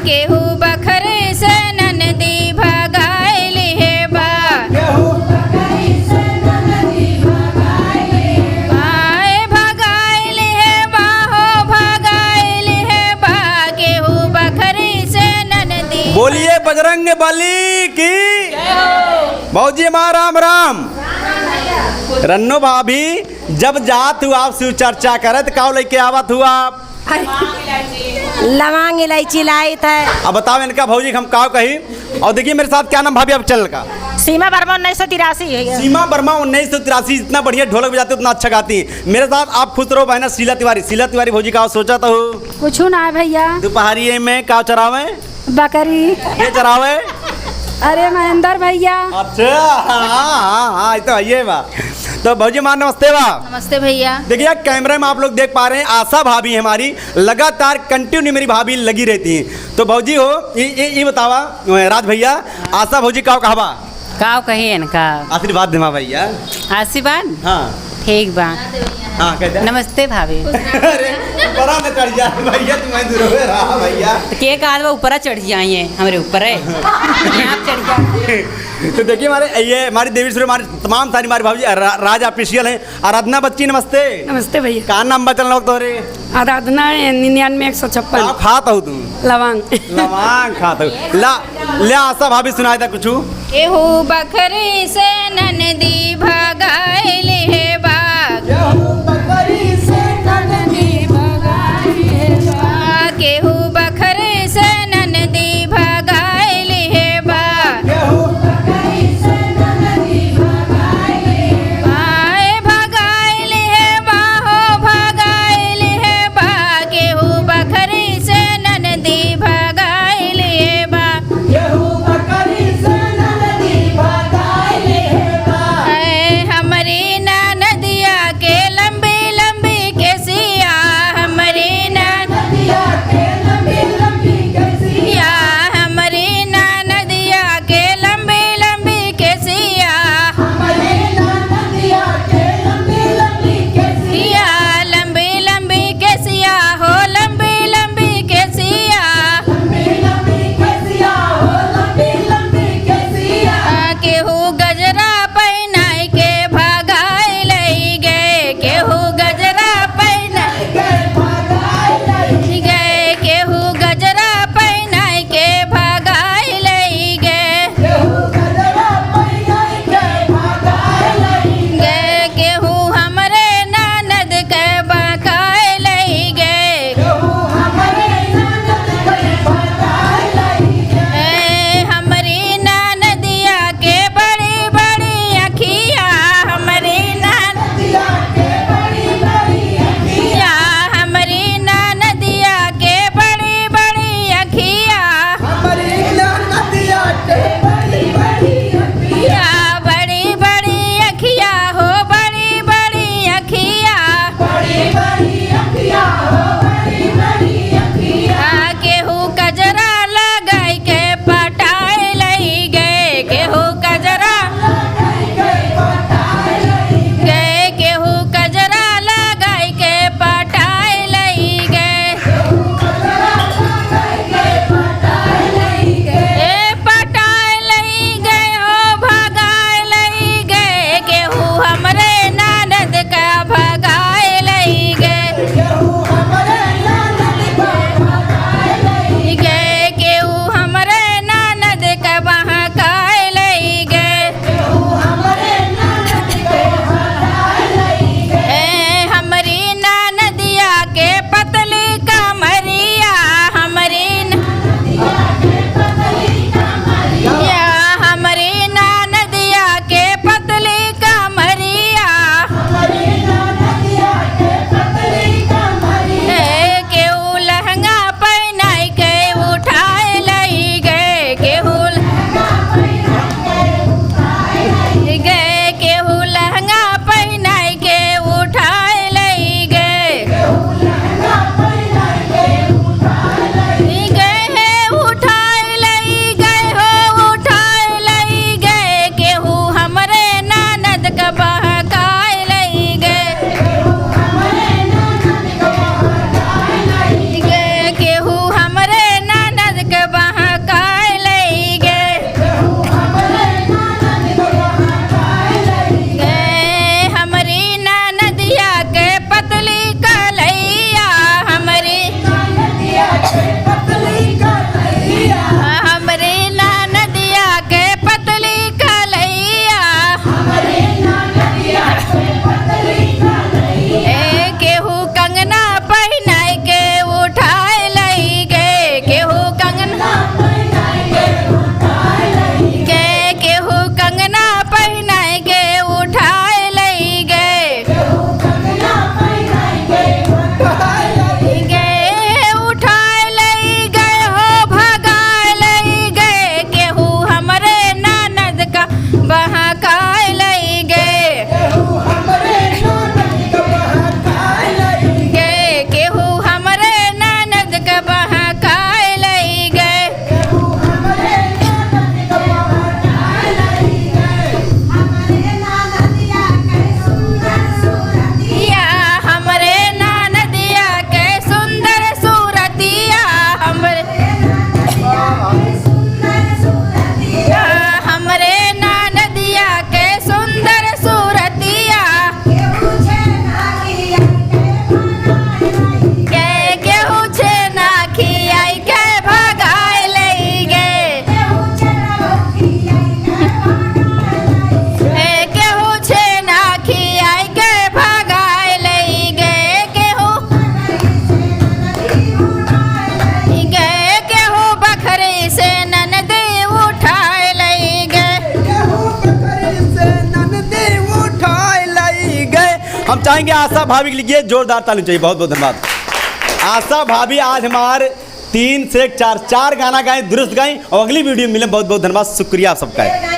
केहू बखरी से ननदी भगाइल है बा आए भगाइल है बा हो भगाइल है बा केहू बखरी से ननदी। बोलिए बजरंग बली की भौजी माँ राम राम। रन्नो भाभी जब जात हुआ आप शिव चर्चा करत काव लेके आवत हुआ आप? लवांग इलायची लाई था। अब बताओ इनका भौजी हम काव कही। और देखिए मेरे साथ क्या नाम भाभी अब चल का सीमा वर्मा 1983 सीमा वर्मा 1983। इतना बढ़िया ढोलक बजाती उतना अच्छा गाती। मेरे साथ आप खुश रहो बहना शीला तिवारी। शीला तिवारी भौजी का सोचा तो कुछ ना है भैया। दोपहरी में का चरावे बकरी ये चरावे। अरे महेंद्र भैया। अच्छा हाँ तो ये बा। तो भौजी माँ नमस्ते बा। नमस्ते भैया। देखिए कैमरे में आप लोग देख पा रहे हैं आशा भाभी हमारी लगातार कंटिन्यू मेरी भाभी लगी रहती हैं। तो भौजी हो ये बतावा राज भैया आशा भौजी का कहवा काव कही इनका आशीर्वाद देवा भैया। आशीर्वाद हाँ ठीक बा। हाँ कहते नमस्ते भाभी। अरे बड़ा न चढ़ जा भैया तुम्हें दूर हो रहा भैया। तो के कहा वो ऊपर चढ़ जाइए हमारे ऊपर है आप चढ़ जाए। तो देखिए हमारे ये हमारी देवी सुर हमारी तमाम सारी हमारी भाभी राज ऑफिशियल हैं। आराधना बच्ची नमस्ते। नमस्ते भैया। कहाँ नाम बचल लोग तोरे? आराधना 99 आप खाता हो तुम लवांग लवांग खाता हो ला ले आशा भाभी सुनाए था कुछ। केहू बखरी से ननदी भगाइल है बा केहू बखरी से ननदी भगाइल है बा आए भगाइल है बा हो भगाइल है बा केहू बखरी से ननदी भगाइल है बा हमरी नदिया के लंबी चाहेंगे आशा भाभी के लिए जोरदार ताली चाहिए। बहुत बहुत धन्यवाद। आशा भाभी आज हमारे 3 से 4 गाना गाएं, दुरुस्त गाएं और अगली वीडियो में मिले। बहुत बहुत धन्यवाद, शुक्रिया आप सबका।